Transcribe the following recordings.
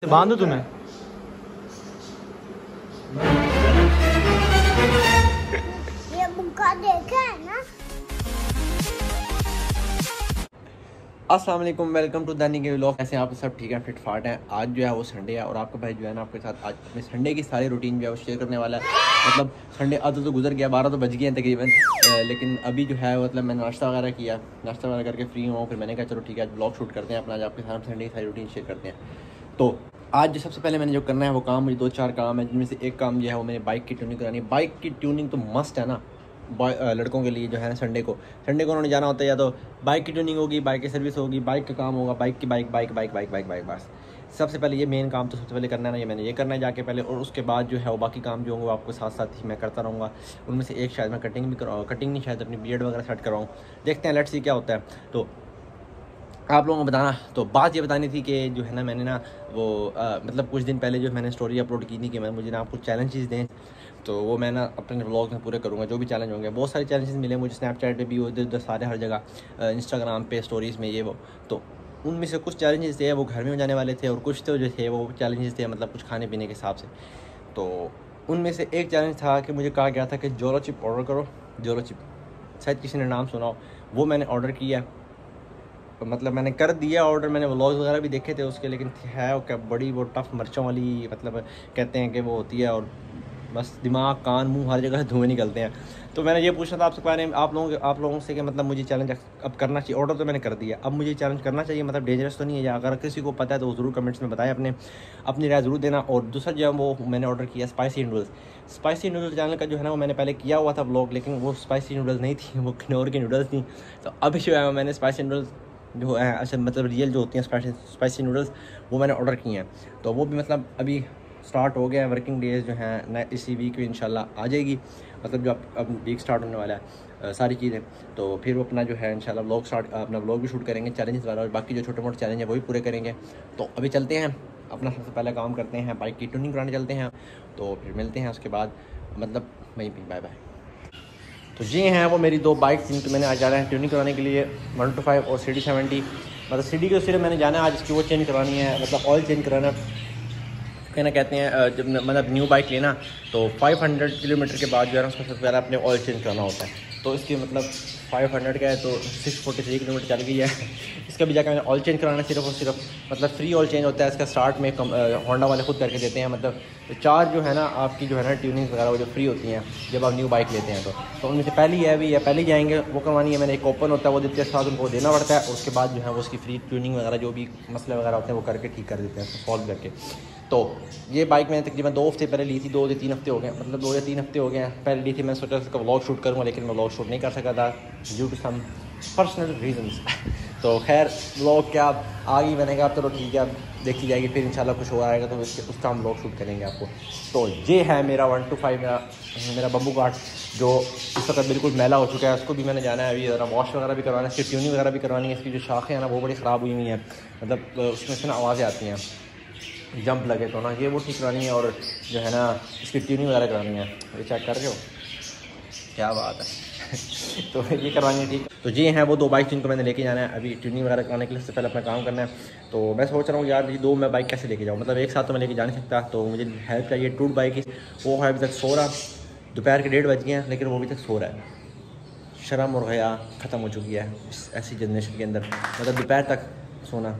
बांधो तुम्हें। ये बुक्का देखा है ना। अस्सलाम वालेकुम, वेलकम टू दैनिक व्लॉग। ऐसे आप सब ठीक है, फिट फाट हैं। आज जो है वो संडे है और आपका भाई जो है ना आपके साथ आज अपने संडे की सारी रूटीन जो है वो शेयर करने वाला है। मतलब संडे आधा तो गुजर गया, 12 तो बज गए हैं तकरीबन, लेकिन अभी जो है मतलब मैंने नाश्ता वगैरह किया, नाश्ता वगैरह करके फ्री हुआ। फिर मैंने कहा चलो ठीक है आज ब्लॉग शूट करते हैं अपना, आज आपके साथ संडे की सारी रूटीन शेयर करते हैं। तो आज जो सबसे पहले मैंने जो करना है वो काम, मुझे 2-4 काम है, जिनमें से एक काम जो है वो मैंने बाइक की ट्यूनिंग करानी है। बाइक की ट्यूनिंग तो मस्ट है ना लड़कों के लिए जो है संडे को उन्होंने जाना होता है, या तो बाइक की ट्यूनिंग होगी, बाइक की सर्विस होगी, बाइक का काम होगा, बाइक बस सबसे पहले ये मेन काम तो सबसे पहले करना है ना, ये मैंने ये करना है जाके पहले। और उसके बाद जो है वो बाकी काम जो होंगे वो आपको साथ साथ ही मैं करता रहूँगा। उनमें से एक शायद मैं कटिंग भी कराऊँ, कटिंग नहीं शायद अपनी बियर्ड वगैरह सेट कराऊँ, देखते हैं लेट्स सी क्या होता है। तो आप लोगों को बताना, तो बात ये बतानी थी कि जो है ना मैंने ना वो मतलब कुछ दिन पहले जो मैंने स्टोरी अपलोड की थी कि मैं मुझे ना आपको चैलेंजेस दें, तो वो मैं ना अपने व्लॉग में पूरे करूँगा। जो भी चैलेंज होंगे, बहुत सारे चैलेंजेस मिले मुझे, स्नैपचैट पे भी, उधर सारे हर जगह, इंस्टाग्राम पे स्टोरीज़ में ये वो। तो उनमें से कुछ चैलेंजेस थे वो घर में हो जाने वाले थे, और कुछ तो जो थे वो चैलेंजेस थे मतलब कुछ खाने पीने के हिसाब से। तो उनमें से एक चैलेंज था कि मुझे कहा गया था कि जोलो चिप ऑर्डर करो। जोलो चिप शायद किसी ने नाम सुना हो, वो मैंने ऑर्डर किया। मतलब मैंने कर दिया ऑर्डर, मैंने व्लॉग्स वगैरह भी देखे थे उसके, लेकिन है वो क्या बड़ी वो टफ मिर्चों वाली, मतलब कहते हैं कि वो होती है, और बस दिमाग कान मुंह हर जगह से धुएँ निकलते हैं। तो मैंने ये पूछना था आपसे बारे में आप लोगों से कि मतलब मुझे चैलेंज अब करना चाहिए। ऑर्डर तो मैंने कर दिया, अब मुझे चैलेंज करना चाहिए, मतलब डेंजरस तो नहीं है? या अगर किसी को पता है तो ज़रूर कमेंट्स में बताएं, अपनी राय ज़रूर देना। और दूसरा जो है वो मैंने ऑर्डर किया स्पाइसी नूडल्स चैनल का जो है ना वो मैंने पहले किया हुआ था व्लॉग, लेकिन वो स्पाइसी नूडल्स नहीं थी, वो किन्नौर की नूडल्स थी। तो अभी जो है मैंने स्पाइसी नूडल्स जो है अच्छा मतलब रियल जो होती हैं स्पाइसी नूडल्स, वो मैंने ऑर्डर किए हैं। तो वो भी मतलब अभी स्टार्ट हो गया है, वर्किंग डेज़ जो हैं इसी वीक में इंशाल्लाह आ जाएगी, मतलब जो अब वीक स्टार्ट होने वाला है सारी चीज़ें। तो फिर वो अपना जो है इंशाल्लाह अपना व्लॉग भी शूट करेंगे चैलेंजेस वाला, और बाकी जो छोटे मोटे चैलेंज है वो भी पूरे करेंगे। तो अभी चलते हैं, अपना सबसे पहला काम करते हैं, बाइक की ट्यूनिंग कराने चलते हैं। तो फिर मिलते हैं उसके बाद, मतलब वहीं पर बाय बाय। तो ये हैं वो मेरी 2 बाइक्स जिनको मैंने आज जाना है ट्यूनिंग कराने के लिए, 125 और CD70। मतलब CD के सिर्फ मैंने जाना है आज, इसकी वो चेंज करानी है, मतलब ऑयल चेंज कराना। कहना कहते हैं जब मतलब न्यू बाइक लेना तो 500 किलोमीटर के बाद जो है ना उसको सबसे पहले अपने ऑयल चेंज कराना होता है। तो इसकी मतलब 500 का है तो 643 किलोमीटर चल गई है। इसका भी जाकर मैंने ऑयल चेंज कराना सिर्फ और सिर्फ, मतलब फ्री ऑयल चेंज होता है इसका, स्टार्ट में होंडा वाले खुद करके देते हैं। मतलब चार्ज जो है ना आपकी जो है ना ट्यूनिंग वगैरह वो जो फ्री होती हैं जब आप न्यू बाइक लेते हैं। तो उनमें से पहली है अभी, या पहले जाएंगे वो करवानी है मैंने। एक ओपन होता है वो देते हैं, साथ उनको देना पड़ता है, और उसके बाद जो है वो उसकी फ्री ट्यूनिंग वगैरह जो भी मसले वगैरह होते हैं वो करके ठीक कर देते हैं, सॉल्व करके। तो ये बाइक मैंने तकरीबन 2 हफ्ते पहले ली थी, 2 या 3 हफ्ते हो गए, मतलब 2 या 3 हफ्ते हो गए हैं पहले ली थी। मैंने सोचा इसका व्लॉग शूट करूँगा, लेकिन मैं व्लॉग शूट नहीं कर सका था due to some personal reasons. तो खैर व्लॉग क्या आ गई, मैंने कहा चलो ठीक है अब देखी जाएगी, फिर इंशाल्लाह कुछ और आएगा तो उसका हम व्लॉग शूट करेंगे आपको। तो ये है मेरा 125 मेरा बम्बू कार्ट, जो इस वक्त बिल्कुल मैला हो चुका है। उसको भी मैंने जाना है अभी ज़रा वॉश वगैरह भी करवाना है, इसकी ट्यूनिंग वगैरह भी करवानी है। इसकी जो शाखें हैं ना वो बड़ी ख़राब हुई हुई हैं, मतलब उसमें से ना आवाज़ें आती हैं जंप लगे तो ना, ये वो ठीक करानी है। और जो है ना इसकी ट्यूनिंग वगैरह करानी है, ये चेक कर रहे हो क्या बात है। तो ये करवानी है ठीक। तो ये हैं वो 2 बाइक जिनको मैंने लेके जाना है अभी ट्यूनिंग वगैरह कराने के लिए, सबसे पहले अपना काम करना है। तो मैं सोच रहा हूँ यार ये 2 मैं बाइक कैसे लेके जाऊँ, मतलब एक साथ तो मैं लेके जा नहीं सकता, तो मुझे हेल्प चाहिए। टूट बाइक वो है अभी तक सो रहा, दोपहर के 1:30 बज गए हैं लेकिन वो अभी तक सो रहा है। शर्म और हया ख़त्म हो चुकी है इस ऐसी जनरेशन के अंदर, मतलब दोपहर तक सोना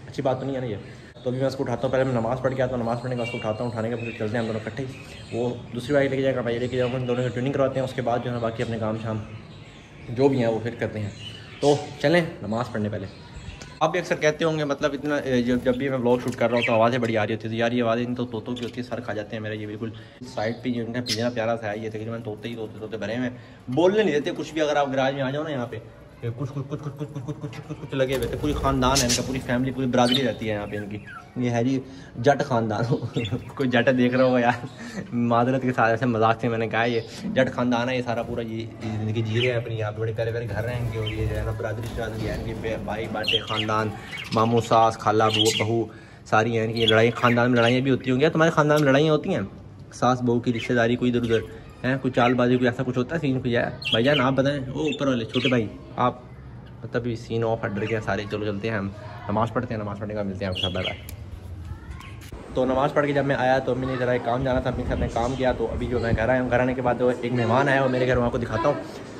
अच्छी बात तो नहीं है ना ये। तो अभी मैं उसको उठाता हूँ, पहले मैं नमाज़ पढ़ के आता हूँ, नमाज़ पढ़ने का उसको उठाता हूँ, उठाने के फिर चलते हैं हम दोनों इकट्ठे ही। वो दूसरी बाइक लेके जाएगा, मैं ये लेके जाऊँगा, दोनों की ट्यूनिंग करवाते हैं, उसके बाद जो है बाकी अपने काम शाम जो भी हैं वो फिर करते हैं। तो चलें नमाज़ पढ़ने पहले। आप भी अक्सर कहते होंगे मतलब इतना जब भी मैं व्लॉग शूट कर रहा हूँ तो आवाज़ें बड़ी आ रही होती है। तो यार ये आवाज़ें इन तो तोतों की होती है, सर खा जाते हैं मेरा। ये बिल्कुल साइड पे इनका पिंजरा प्यारा सा है, ये तकरीबन तोते भरे हैं, बोलने नहीं देते कुछ भी। अगर आप गराज में आ जाओ ना यहाँ पे कुछ लगे हुए थे, पूरी ख़ानदान है इनका, पूरी फैमिली पूरी बरादरी रहती है यहाँ पे इनकी। ये है जी जट ख़ानदान। कोई जट देख रहा होगा यार, मादरत के साथ ऐसे मजाक से मैंने कहा ये जट ख़ानदान है, ये सारा पूरा ये ज़िंदगी जी रहे हैं अपनी, यहाँ पे बड़े प्यारे प्यारे घर हैं इनके, और ये जो है ना बरादरी शादरी है इनके, भाई बाटे ख़ानदान, मामू सास खाला बहू सारी हैं इनकी। लड़ाई ख़ानदान में लड़ाइयाँ भी होती होंगी, तुम्हारे ख़ानदान में लड़ाइयाँ होती हैं, सास बहू की रिश्तेदारी कोई इधर उधर है, कोई चालबाजी कोई ऐसा कुछ होता है सीन? कोई है भाईजान आप बताएं, वो ऊपर वाले छोटे भाई आप, मतलब सीन ऑफ हट गया सारे। चलो चलते हैं हम नमाज़ पढ़ते हैं, नमाज़ पढ़ने का मिलते हैं आपके साथ, बाय बाय। तो नमाज़ पढ़ के जब मैं आया तो मैंने ज़रा एक काम जाना था, अपने घर में काम किया। तो अभी जो मैं घर आया हूँ, घर आने के बाद तो एक मेहमान आया और मेरे घर, वहाँ को दिखाता हूँ।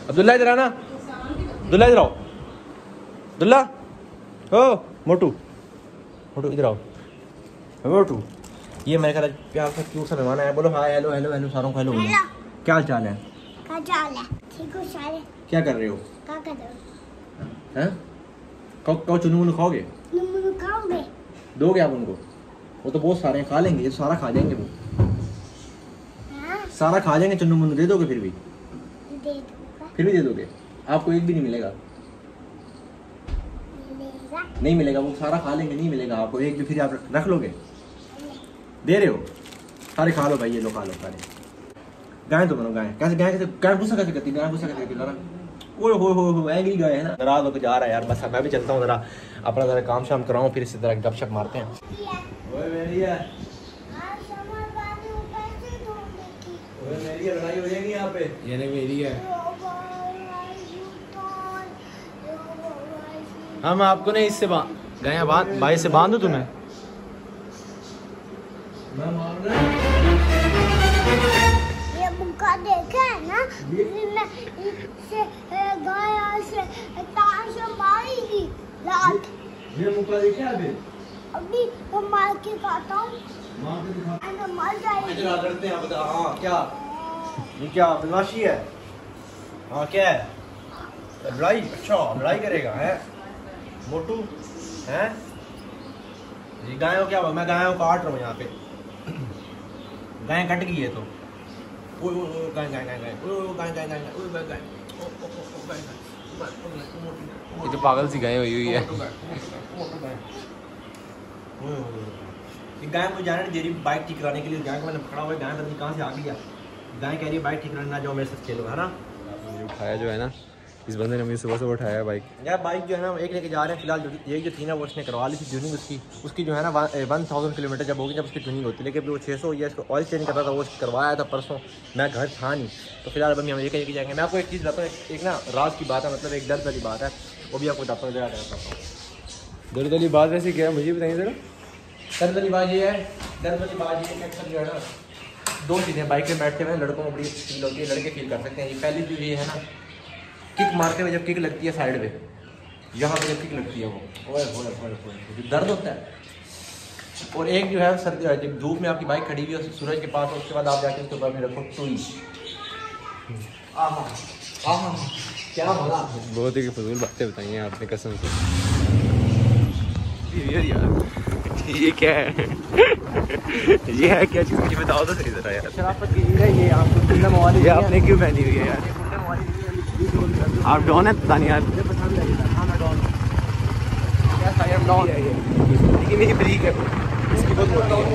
अब्दुल्ला इधर आना, अब्दुल्ला इधर आओ, अब्दुल्ला ओ मोटू, मोटू इधर आओ, मोटू। ये मेरे घर प्यार सा क्यूट सा मेहमान आया। बोलो हाय, हेलो हेलो हेलो सारों को हेलो। क्या हाल चाल है? ठीक हो सारे? क्या कर रहे हो? क्या कर रहे हो? हैं? कब चुनू मुनू खाओगे? तुम खाओगे? दोगे आप उनको? वो तो बहुत सारे हैं, खा लेंगे, ये सारा खा जाएंगे वो। हाँ? सारा खा जाएंगे, चुन्नू मुन्नू दे दोगे फिर भी? दे दूंगा। फिर भी दे दोगे? आपको एक भी नहीं मिलेगा? मिलेगा? नहीं मिलेगा, वो सारा खा लेंगे, नहीं मिलेगा आपको एक भी, फिर आप रख लोगे? दे रहे हो? सारे खा लो भाई, ये लो खा लो सारे। गाय तो बनो, गाय कैसे, गाय कैसे, गाय गुस्सा कैसे करती है? गाय गुस्सा कैसे करती है? ओए हो एंग्री गाय है ना। नाराज होकर जा रहा है यार। बस मैं भी चलता हूँ, जरा अपना जरा काम शाम कराऊँ, फिर इसी तरह गपशप मारते हैं। ओए मेरी है, मेरी लड़ाई हो जाएगी यहाँ पे। ये नहीं मेरी है। हाँ मैं आपको नहीं इससे गया भाई से बांध दूं तुम्हें। मैं मान रहा ये मुक्का देखा है ना, इससे गाय से तार से मारेगी रात। ये मुक्का देखा अभी? अभी तो मार के खाता हूँ, मार के दिखा। अरे मर जाएगी। इधर करते हैं, बता। हाँ क्या, ये क्या बदमाशी है? हाँ क्या है? लड़ाई? अच्छा लड़ाई करेगा है मोटू है? ये गायों क्या हुआ? मैं गायों काट रहा हूँ यहाँ पे। गाय कट गई है तो ये तो पागल सी गाय हुई है। गाय को जाने दे रही बाइक ठीक कराने के लिए। गाय को मैंने पकड़ा हुआ है, गाय पता नहीं कहाँ से आ गई। गाय कह रही है बाइक ठीक कराने ना जाओ, मेरे साथ खेलो, है ना। उठाया जो है ना, इस बंदे ने मुझे सुबह से उठाया बाइक। यार बाइक जो है ना एक लेके जा रहे हैं फिलहाल। ये जो थी ना वो उसने करवा ली थी ट्यूनिंग उसकी जो है ना 1000 किलोमीटर जब होगी जब उसकी ट्यूनिंग होती है। लेकिन वो 600 या इसको ऑयल चेंज करता था, वो करवाया था परसों। मैं घर था नहीं तो फिलहाल अभी हम लेके जाएंगे। मैं आपको एक चीज़ बताता हूँ, एक ना राज की बात है, मतलब एक दर्द वाली बात है, वो भी आपको बताता हूँ। दर्द वाली बात वैसे क्या है मुझे बताइए जरा। दर्द वाली बात ये है, दर्द वाली बात ये है कि अक्सर जो है ना दो चीज़ें बाइक में बैठते हुए लड़कों को बड़ी फील होती है, लड़के फील कर सकते हैं। ये पहली चीज़ ये है ना, किक मारते हुए जब किक लगती है साइड पे, यहाँ पे जब किक लगती है वो ओए दर्द होता है। और एक जो है सर्दी, जब धूप में आपकी बाइक खड़ी हुई है सूरज के पास, उसके बाद आप जाके उसके ऊपर में रखो टूई, आहा आहा क्या मजा। बहुत ही फजूल बातें बताई हैं आपने कसम से। यार ये क्या है? ये है क्या चीज़ मुझे बताओ तो सही जरा यार। शराफत की चीज़ है ये, आपको गुंडा मवाली ये आपने क्यों पहनी हुई है यार? आप डॉन है पता नहीं यार। लेकिन मेरी ब्रीक है इसकी बहुत मोटी है।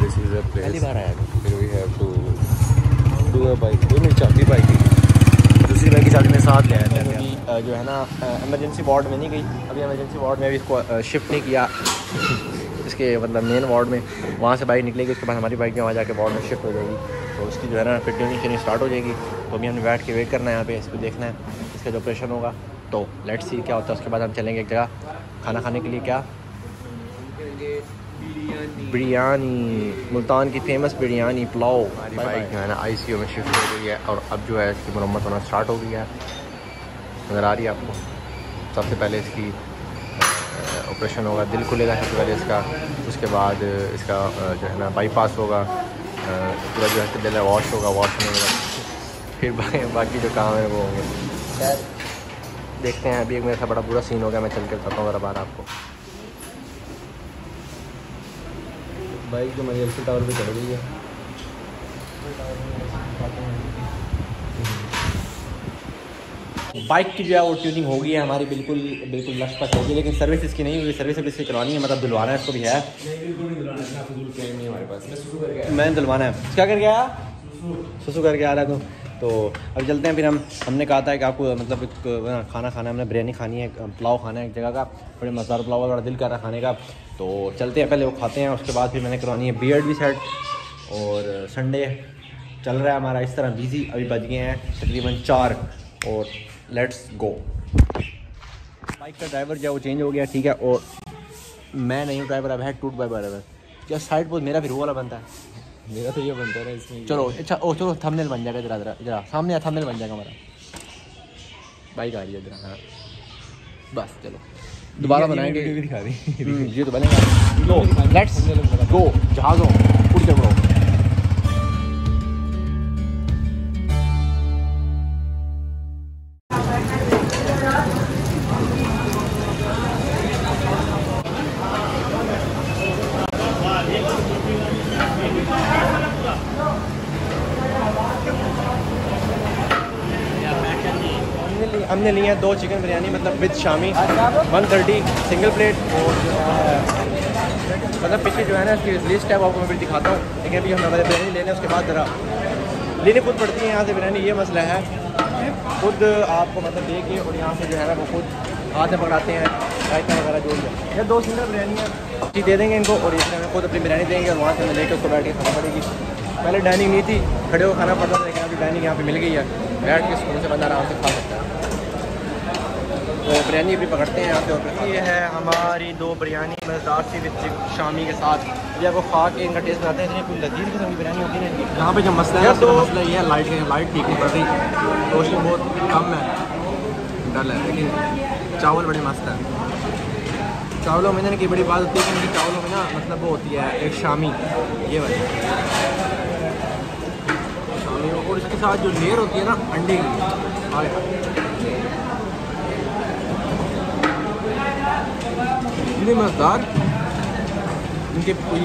This is a place पहली बार आया where we have to do a bike। वो मेरी चाबी बाइक की, दूसरी बाइक की चाबी में साथ ले आया था। अभी जो है ना इमरजेंसी वार्ड में नहीं गई, अभी इमरजेंसी वार्ड में अभी इसको शिफ्ट नहीं किया इसके मतलब मेन वार्ड में। वहाँ से बाइक निकलेगी, उसके बाद हमारी बाइक वहाँ जाके वार्ड में शिफ्ट हो जाएगी। तो उसकी जो है ना फिर ट्यूनिंग स्टार्ट हो जाएगी। तो अभी हमने बैठ के वेट करना है यहाँ पे, इसको देखना है इसका जो ऑपरेशन होगा। तो लेट्स सी क्या होता है। उसके बाद हम चलेंगे एक जगह खाना खाने के लिए। क्या? बिरयानी, मुल्तान की फेमस बिरयानी पुलाव। हमारी बाइक जो है ना ICU में शिफ्ट हो गई है और अब जो है इसकी मरम्मत होना स्टार्ट हो गई है। नज़र आ रही है आपको। सबसे पहले इसकी ऑपरेशन होगा, दिल खुलेगा सबसे पहले इसका, उसके बाद इसका जो है ना बाईपास होगा, पूरा जो है दिल वॉश होगा, वॉश होने के बाद फिर बाकी जो काम है वो होंगे। खैर देखते हैं। अभी एक मेरे साथ बड़ा बुरा सीन हो गया, मैं चल के बताता हूँ ज़रा बार आपको। बाइक जो इमरजेंसी टावर पे चढ़ गई है। बाइक की जो है वो ट्यूनिंग हो गई है हमारी, बिल्कुल बिल्कुल लशपश होगी। लेकिन सर्विस इसकी नहीं हुई, सर्विस अभी इसकी करवानी है, मतलब दिलवाना है इसको भी है। हमारे पास मैंने दिलवाना है। क्या करके आया? सुसु करके आ रहा है। तो अब चलते हैं। फिर हमने कहा था कि आपको मतलब एक खाना खाना है, हमने बिरयानी खानी है, पुलाव खाना है एक जगह का, बड़े मज़ेदार पुलाव, बड़ा दिल कर रहा है खाने का। तो चलते हैं, पहले वो खाते हैं, उसके बाद फिर मैंने करवानी है बियर्ड भी सेट। और संडे चल रहा है हमारा इस तरह बिजी। अभी बज गए हैं तकरीबन 4 और लेट्स गो। बाइक का ड्राइवर जो है वो चेंज हो गया, ठीक है, और मैं नहीं हूँ ड्राइवर, अब है टूट बाई ड्राइवर। क्या साइड पर मेरा भी रो वाला बनता है, मेरा तो ये बनता है इसमें। चलो अच्छा, ओ चलो थंबनेल बन जाएगा, जरा जरा जरा सामने थंबनेल बन जाएगा हमारा। बाइक आ रही है जरा, हाँ बस चलो दोबारा बनाएंगे, दिखा दी ये तो बनेगा। लो लेट्स गो, जहाज़ों उड़ के बढ़ो। हमने लिए हैं 2 चिकन बिरयानी, मतलब विद शामी 130 सिंगल प्लेट, और जो है मतलब पीछे जो है ना इसकी लिस्ट है वो आपको मैं फिर दिखाता हूँ, लेकिन अभी हम बिरयानी ले लें, उसके बाद ज़रा लेनी खुद पड़ती है यहाँ से बिरयानी, ये मसला है। खुद आपको मतलब दे के और यहाँ से जो है ना वो खुद हाथ में पकड़ाते हैं, रायता वगैरह जो भी है। ये 2 सिंगल बिरयानी है, जी दे देंगे इनको, और इसमें हमें खुद अपनी बिरयानी देंगे, और वहाँ से हमें लेकर उसको बैठ के खाना पड़ेगी। पहले डाइनिंग नहीं थी, खड़े होकर खाना पड़ता था, लेकिन अभी डाइनिंग यहाँ पे मिल गई है, बैठ के सुकून से बंदा आराम से खा सकता है। तो बिरयानी भी पकड़ते हैं यहाँ पे। और ये है हमारी 2 बिरयानी मज़ेदार सी विद शामी के साथ, ये आपको खा के इनका टेस्ट बनाते हैं, इतनी कोई लजीज किस्म की बिरयानी होती है इनकी। यहाँ पे जो मसला है तो मसला ये है लाइट ठीक नहीं पड़ रही, रोशनी बहुत कम है, डल है, लेकिन चावल बड़े मस्त है। चावलों में ना की बड़ी बात होती है कि इनकी चावलों में ना मतलब वो होती है एक शामी, ये वाली शामी, और इसके साथ जो लेयर होती है ना अंडे की, इतनी मज़ेदार इनके कोई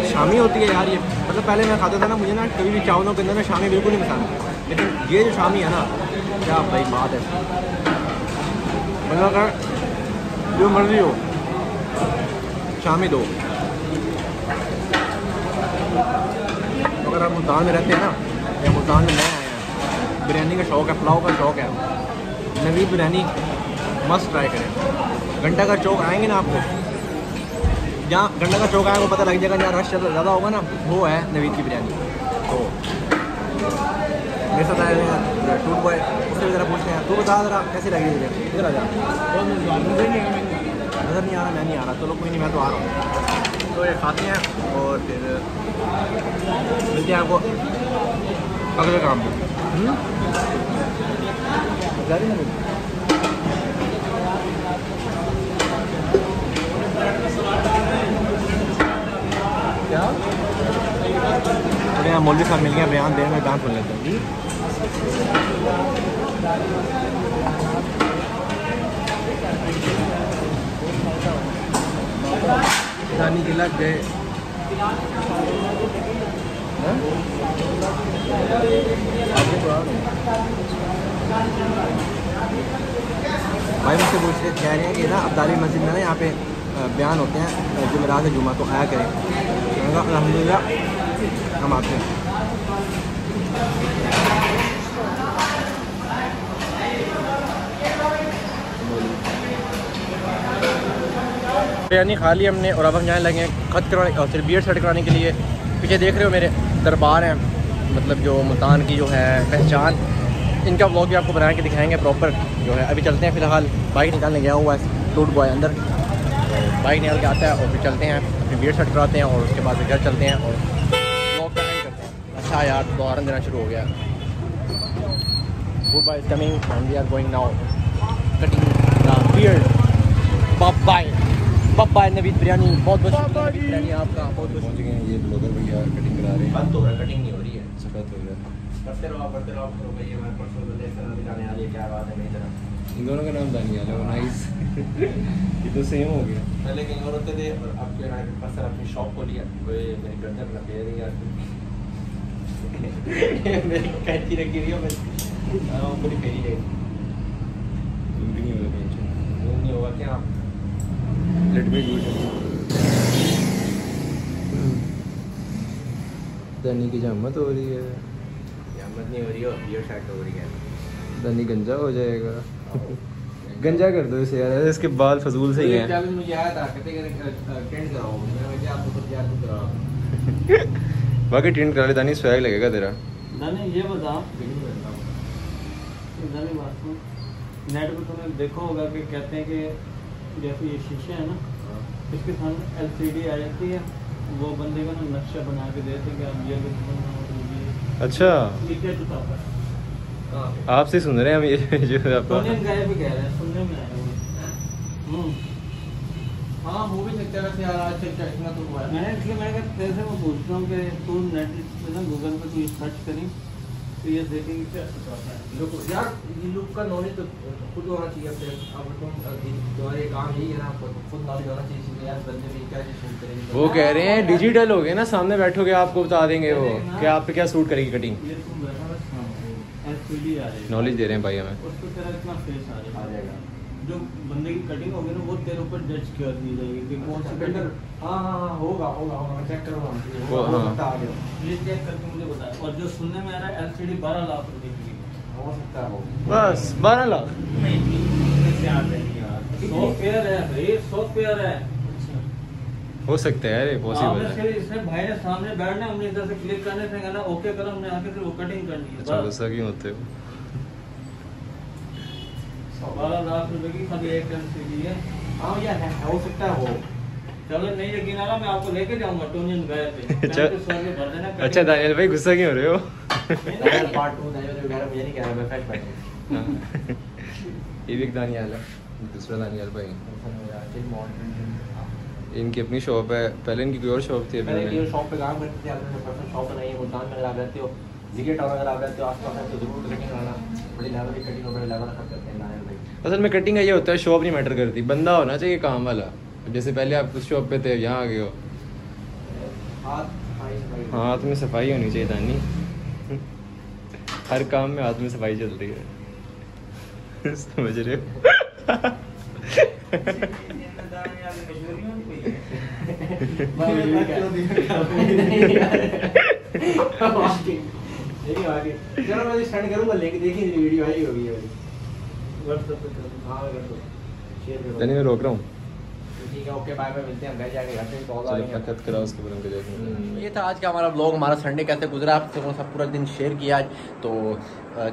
शामी होती है यार। ये मतलब पहले मैं खाता था ना, मुझे ना कभी भी चावलों के अंदर ना शामी बिल्कुल नहीं पसंद, लेकिन ये जो शामी है ना, क्या भाई बात है, मतलब अगर जो मर्जी हो शामी दो। अगर आप मुल्तान में रहते हैं ना, या मुल्तान में नए आए हैं, बिरयानी का शौक़ है, पुलाव का शौक़ है, नवीद बिरयानी मस्त ट्राई करें। घंटा का चौक आएंगे ना आपको, जहाँ घंटा का चौक आएगा वो पता लग जाएगा, जहाँ रश ज़्यादा होगा ना वो है नवीद की बिरयानी। तो मेरे साथ आए हैं टूट बॉय, उससे भी ज़रा पूछते हैं, तू बता ज़रा कैसी लगी मुझे, इधर आ जा। नज़र नहीं आ रहा, मैं नहीं आ रहा, चलो कोई नहीं, मैं तो आ रहा हूँ। तो ये खाते हैं और फिर मिलते हैं आपको अगले काम में। क्या यहाँ मौलवी साहब मिल गए, बयान देने में डांस सुन लेते हैं जी। रानी के लग गए भाई, मुझसे पूछ रहे कह रहे हैं कि ना अब्दाली मस्जिद में ना यहाँ पे बयान होते हैं जुमेरात जुमा, तो आया करें। अल्हम्दुलिल्लाह हम आते हैं। बिरयानी खा ली हमने, और अब हम जाने लगे हैं खत करवाने और फिर बियर्ड सेट कराने के लिए। पीछे देख रहे हो मेरे दरबार हैं, मतलब जो मुल्तान की जो है पहचान, इनका व्लॉग भी आपको बना के दिखाएंगे प्रॉपर जो है। अभी चलते हैं, फ़िलहाल बाइक निकालने गया हुआ है टूट बॉय अंदर, बाइक निकाल के आता है और फिर चलते हैं, फिर बियर्ड सेट कराते हैं, और उसके बाद फिर घर चलते हैं और व्लॉग का एंड करते हैं। अच्छा यार, दोबारा देना शुरू हो गया। Good bye is coming and we are going now cutting the beard. Bye bye Naveed biryani, बहुत बहुत शुक्रिया नवीद बिरयानी आपका, बहुत बहुत पहुँच गए हैं। ये ब्लॉगर भैया कटिंग करा रहे हैं, बंद हो रहा है, कटिंग नहीं हो रही है, सफेद हो गया। करते रहो भाई, हमारे परसों जाने वाली है, क्या बात है मेरी तरह। इन दोनों का नाम दानियाल है, नाइस। ये तो सेम हो गया। पहले कहीं और होते थे, और अब जो है सर अपनी शॉप को लिया, वो मेरी गर्दन लग गई यार, मेरी कैंची रखी हुई है, मैं पूरी फेरी जाएगी, नहीं होगा क्या। Let me do it. दानी की जहमत हो रही है, जहमत नहीं हो रही है, बियर्ड सेट हो रही है। दानी गंजा हो जाएगा। गंजा कर दो इसे यार, इसके बाल फजूल से ही हैं। मुझे आया था, कहते टेंट कराओ, मैं आपको सब याद करा। बाकी टेंट करा ले, दानी स्वैग लगेगा तेरा। दानी ये बता, नेट पे तुमने देखा होगा कि कहते हैं कि जैसे ये शीशे है ना, इसके सामने LCD आ जाती है, वो बंदे का ना नक्शा बना के देते हैं कि आप ये अच्छा ये क्या बताता है। आपसे सुन रहे हैं हम ये जो आपका सोनियन गाय भी कह रहे हैं, सुनने में आया वो। हाँ हो भी सकता है वैसे यार, आज तक इतना तो हुआ है। मैंने इसलिए मैंने कहा तेरे से मैं पूछता हूँ कि तू नेट पे ना गूगल पे तू सर्च करें तो ये देखेंगे क्या आता है। लुक यार, ये लुक का नॉलेज तो खुद होना चाहिए अपने। अब तुम तुम्हारे काम यही है ना, आपको खुद नॉलेज होना चाहिए कि यार बंदे में क्या चीज़ शूट करेंगे। वो कह रहे हैं डिजिटल हो गए ना, सामने बैठोगे आपको बता देंगे वो कि आप पे क्या सूट करेगी कटिंग। ये तुम बैठा बस LCD आ रही है, नॉलेज दे रहे हैं भाई हमें। उसको तेरा इतना फेस आ जाएगा। जो बंदे की कटिंग होगी ना वो तेरे ऊपर जज कर दी जाएगी कि कौन सी कटिंग। हाँ हाँ हाँ होगा होगा होगा, मैं चेक करूँगा। वो हाँ ये चेक करके मुझे बताया। और जो सुनने में आ रहा है LCD 12 लाख रुपए की हो सकता है वो। बस 12 लाख। नहीं, से आते नहीं यार। 100 पेयर है भाई, 100 पेयर है। हो सकता है यार, ये पॉसिबल आपने है। सिर्फ इसमें भाई ने सामने बैठना, हमने इधर से क्लिक करने से कहना ओके करो, हमने आके सिर्फ वो कटिंग करनी है। अच्छा गुस्सा क्यों होते हो? 12 लाख रुपए की खाली एक LCD है। हाँ यार हो सकता है वो। चलो नहीं यकीन आ रहा, मैं आपको लेके जाऊंगा टोनियन गए पे। अच्छा। 100 के भर देना। अच्छा दानियल भाई गुस्सा क्यों हो रहे हो? पार्ट 2 मुझे नहीं कह रहा, मैं फ्रेश बैठा ये भी एक दानियल है, दूसरा दानियल भाई। इनकी अपनी शॉप है, पहले इनकी कोई और शॉप थी। पहले ये शॉप पे काम करते थे, आपने पर्सनल शॉप बनाई है। मुल्तान में अगर आप रहते हो, जिगे टाउन अगर आप रहते हो आस-पास में, तो जरूर कटिंग कराना। बड़ी लेवल की कटिंग और बड़े लेवल का करते हैं दानियल भाई। असल में कटिंग का ये होता है, शॉप नहीं मैटर करती, बंदा होना चाहिए काम वाला। जैसे पहले आप उस शॉप पे थे, यहाँ आ गए हो, हाथ में सफाई होनी चाहिए दानी। हर काम में हाथ में सफाई चल रही है, समझ रहे हो? चलो मैं स्टार्ट करूंगा, लेके देखिए वीडियो आई होगी ये WhatsApp पे करो। हाँ कर दो, शेयर करो। दानी मैं रोक रहा हूँ, ठीक है, ओके बाय बाय, मिलते हैं हम घर जाके, घर से भी कॉल आ चलो रही है। कट कराओ उसके बाद हमको देखेंगे। ये था आज का हमारा ब्लॉग। हमारा संडे कैसे गुजरा आपसे सब पूरा दिन शेयर किया आज। तो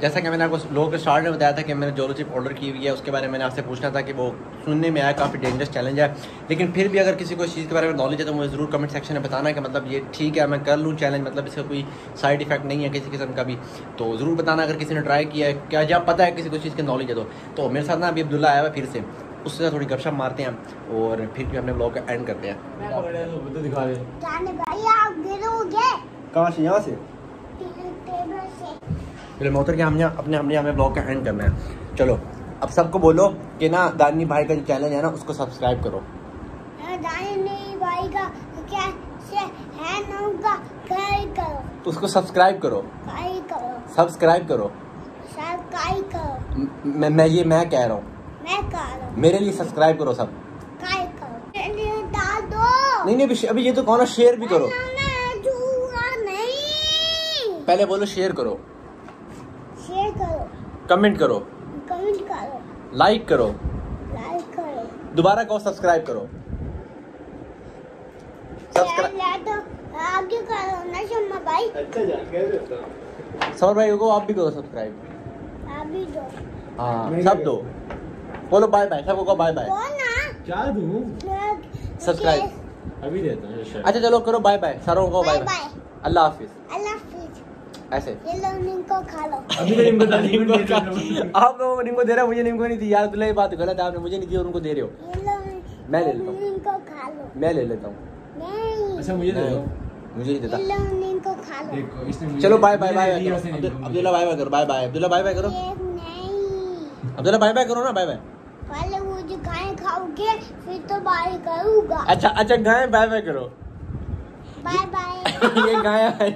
जैसा कि मैंने आपको ब्लॉग के स्टार्ट में बताया था कि मैंने जोलो चिप ऑर्डर की हुई है, उसके बारे में मैंने आपसे पूछना था कि वो सुनने में आया काफ़ी डेंजरस चैलेंज है। लेकिन फिर भी अगर किसी को इस चीज़ के बारे में नॉलेज है तो मुझे ज़रूर कमेंट सेक्शन में बताना कि मतलब ये ठीक है, मैं कर लूँ चैलेंज, मतलब इसका कोई साइड इफेक्ट नहीं है किसी किस्म का भी। तो ज़रूर बताना अगर किसी ने ट्राई किया है, क्या जब पता है किसी को चीज़ की नॉलेज है तो मेरे साथ ना अभी अब्दुल्ला आया हुआ फिर से, उससे थोड़ी गपशप मारते हैं और फिर भी अपने ब्लॉग का एंड करते हैं। दिखा रहे जाने भाई आप गिरोगे कहाँ से? यहाँ से टेबल से। चलो मैं उतर के हमने हमें ब्लॉग का एंड करना है। चलो अब सबको बोलो कि ना दानी भाई का जो चैनल है ना उसको सब्सक्राइब करो। दानी भाई का क्या से है नाम का काय करो, तो उसको सब्सक्राइब करो, काय करो, सब्सक्राइब करो। सब काय करो। मैं कह रहा हूँ, मैं करो, मेरे लिए सब्सक्राइब करो सब। काय करो, चलिए डाल दो। नहीं अभी ये तो कौन शेयर भी करो। नहीं, पहले बोलो शेयर करो, शेयर करो, कमेंट करो, कमेंट करो, लाइक करो, लाइक करो, दोबारा कहो सब्सक्राइब करो। सब्सक्राइब तो आगे करो ना शम्मा भाई। अच्छा जान कैसे होता है? समर भाई को आप भी करो सब्सक्राइब। अभी दो हाँ सब दो, बोलो बाय बाय, सबको कहो बाय बाय, कौन ना क्या दूं? सब्सक्राइब। अभी देता हूँ शायद। अच्छा चलो करो बाय बाय, सारों को बाय बाय बाय, बाय, अल्लाह हाफिज। अल्लाह हाफिज। ऐसे ये लो नीम को खा लो। अभी तो इनको आप लोगों को निम्को दे रहे हो, मुझे निम्को नहीं दी यार, तुला ये बात गलत है, आपने मुझे नहीं दी और उनको दे रहे हो। ये लो मैं ले लेता हूँ, नीम को खा लो। मैं ले लेता हूँ। नहीं, अच्छा मुझे दे दो। मुझे नहीं देता। ये लो नीम को खा लो। देखो इसने मुझे चलो बाय बाय बाय मैंने दिया उसे नहीं दूंगा। अब्दुल्ला बाय बाय करो, bye bye Abdullah bye bye करो, ये नहीं, अब्दुल्ला बाय बाय करो ना, बाय बाय। पहले वो जो गाय खाओगे फिर तो बाय करूँगा। अच्छा गाय बाय बाय करो। Bye bye. ये गाय है।